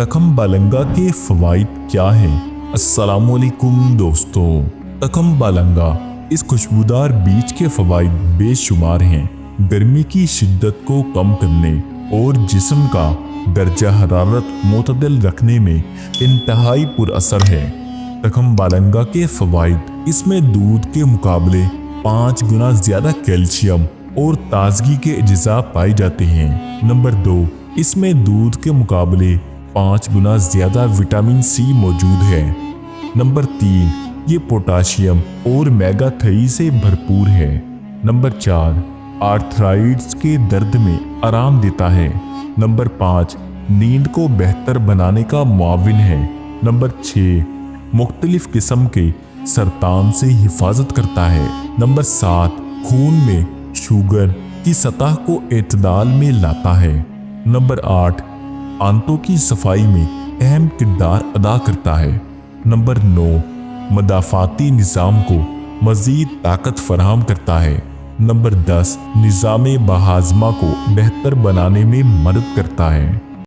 तखम बालंगा के फवाइद क्या हैं? अस्सलामुअलैकुम दोस्तों, तखम बालंगा इस खुशबूदार बीज के फवाइद बेशुमार हैं। गर्मी की शिद्दत को कम करने और जिस्म का दर्जा हरारत मुतदल रखने में इंतहाई पुरअसर है। तखम बालंगा के फवाइद: इसमें दूध के मुकाबले 5 गुना ज्यादा कैल्शियम और ताजगी के अज्जा पाए जाते हैं। नंबर 2, इसमें दूध के मुकाबले 5 गुना ज्यादा विटामिन सी मौजूद है। नंबर 3, ये पोटाशियम और मेगा 3 से भरपूर है। नंबर 4, आर्थराइड्स के दर्द में आराम देता है। नंबर 5, नींद को बेहतर बनाने का मुआविन है। नंबर 6, मुख्तलिफ किस्म के सरतान से हिफाजत करता है। नंबर 7, खून में शुगर की सतह को एतदाल में लाता है। नंबर 8, आंतों की सफाई में अहम किरदार अदा करता है। नंबर 9, मदाफाती निज़ाम को मज़ीद ताकत फराहम करता है। नंबर 10, निज़ाम बहाज़मा को बेहतर बनाने में मदद करता है।